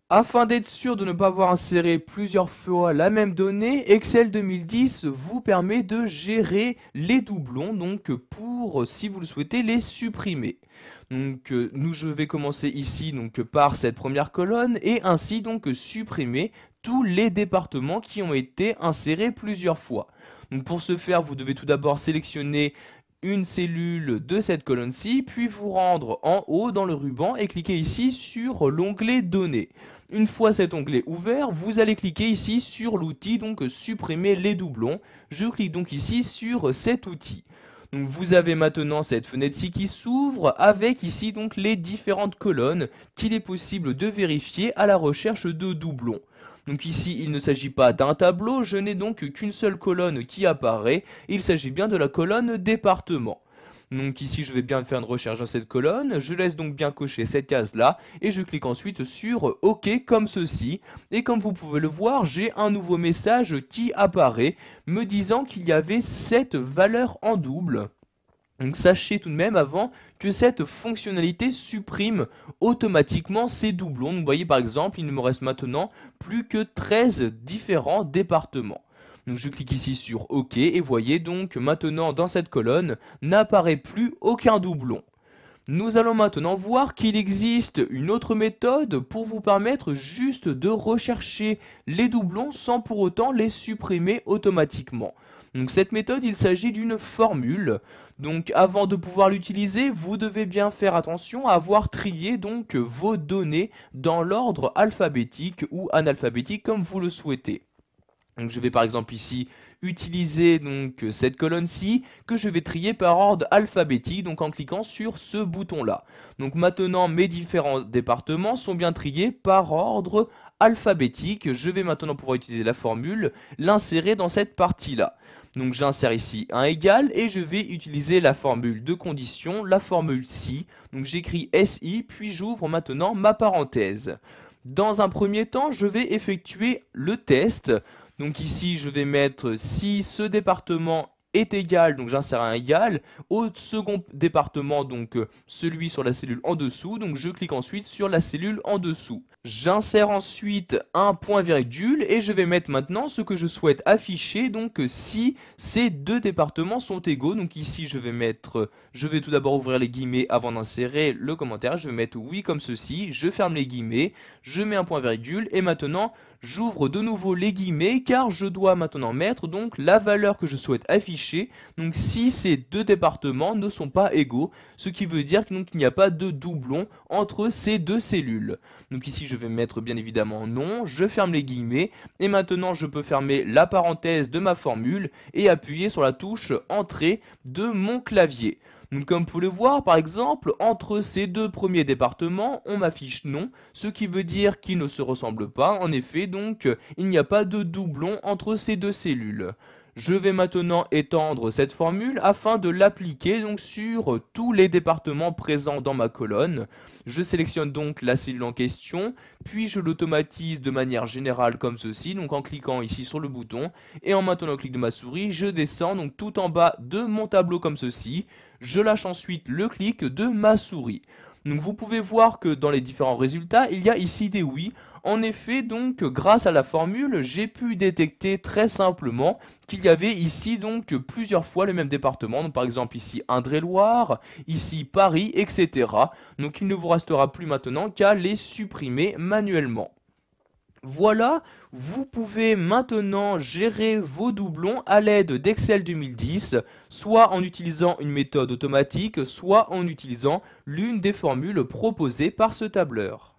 Afin d'être sûr de ne pas avoir inséré plusieurs fois la même donnée, Excel 2010 vous permet de gérer les doublons, donc pour, si vous le souhaitez, les supprimer. Donc je vais commencer ici par cette première colonne et ainsi donc supprimer tous les départements qui ont été insérés plusieurs fois. Donc pour ce faire, vous devez tout d'abord sélectionner une cellule de cette colonne-ci, puis vous rendre en haut dans le ruban et cliquer ici sur l'onglet Données. Une fois cet onglet ouvert, vous allez cliquer ici sur l'outil donc supprimer les doublons. Je clique donc ici sur cet outil. Donc vous avez maintenant cette fenêtre-ci qui s'ouvre avec ici donc les différentes colonnes qu'il est possible de vérifier à la recherche de doublons. Donc ici il ne s'agit pas d'un tableau, je n'ai donc qu'une seule colonne qui apparaît, il s'agit bien de la colonne département. Donc ici je vais bien faire une recherche dans cette colonne, je laisse donc bien cocher cette case là et je clique ensuite sur OK comme ceci. Et comme vous pouvez le voir, j'ai un nouveau message qui apparaît me disant qu'il y avait cette valeur en double. Donc sachez tout de même avant que cette fonctionnalité supprime automatiquement ces doublons. Donc, vous voyez par exemple, il ne me reste maintenant plus que 13 différents départements. Donc je clique ici sur OK et voyez donc maintenant dans cette colonne n'apparaît plus aucun doublon. Nous allons maintenant voir qu'il existe une autre méthode pour vous permettre juste de rechercher les doublons sans pour autant les supprimer automatiquement. Donc cette méthode, il s'agit d'une formule. Donc avant de pouvoir l'utiliser, vous devez bien faire attention à avoir trié donc vos données dans l'ordre alphabétique ou analphabétique comme vous le souhaitez. Donc je vais par exemple ici utiliser donc cette colonne-ci que je vais trier par ordre alphabétique, donc en cliquant sur ce bouton-là. Donc maintenant mes différents départements sont bien triés par ordre alphabétique. Je vais maintenant pouvoir utiliser la formule, l'insérer dans cette partie-là. Donc j'insère ici un égal et je vais utiliser la formule de condition, la formule si. Donc j'écris SI puis j'ouvre maintenant ma parenthèse. Dans un premier temps, je vais effectuer le test. Donc ici, je vais mettre si ce département est égal, donc j'insère un égal, au second département, donc celui sur la cellule en dessous, donc je clique ensuite sur la cellule en dessous. J'insère ensuite un point virgule et je vais mettre maintenant ce que je souhaite afficher, donc si ces deux départements sont égaux. Donc ici je vais tout d'abord ouvrir les guillemets avant d'insérer le commentaire, je vais mettre oui comme ceci, je ferme les guillemets, je mets un point virgule et maintenant j'ouvre de nouveau les guillemets car je dois maintenant mettre donc la valeur que je souhaite afficher. Donc si ces deux départements ne sont pas égaux, ce qui veut dire qu'il n'y a pas de doublon entre ces deux cellules. Donc ici je vais mettre bien évidemment non, je ferme les guillemets et maintenant je peux fermer la parenthèse de ma formule et appuyer sur la touche entrée de mon clavier. Donc comme vous pouvez le voir, par exemple, entre ces deux premiers départements, on m'affiche non, ce qui veut dire qu'ils ne se ressemblent pas. En effet, donc, il n'y a pas de doublon entre ces deux cellules. Je vais maintenant étendre cette formule afin de l'appliquer donc sur tous les départements présents dans ma colonne. Je sélectionne donc la cellule en question, puis je l'automatise de manière générale comme ceci, donc en cliquant ici sur le bouton, et en maintenant le clic de ma souris, je descends donc tout en bas de mon tableau comme ceci. Je lâche ensuite le clic de ma souris. Donc vous pouvez voir que dans les différents résultats, il y a ici des oui. En effet, donc, grâce à la formule, j'ai pu détecter très simplement qu'il y avait ici donc plusieurs fois le même département. Donc, par exemple ici Indre-et-Loire, ici Paris, etc. Donc il ne vous restera plus maintenant qu'à les supprimer manuellement. Voilà, vous pouvez maintenant gérer vos doublons à l'aide d'Excel 2010, soit en utilisant une méthode automatique, soit en utilisant l'une des formules proposées par ce tableur.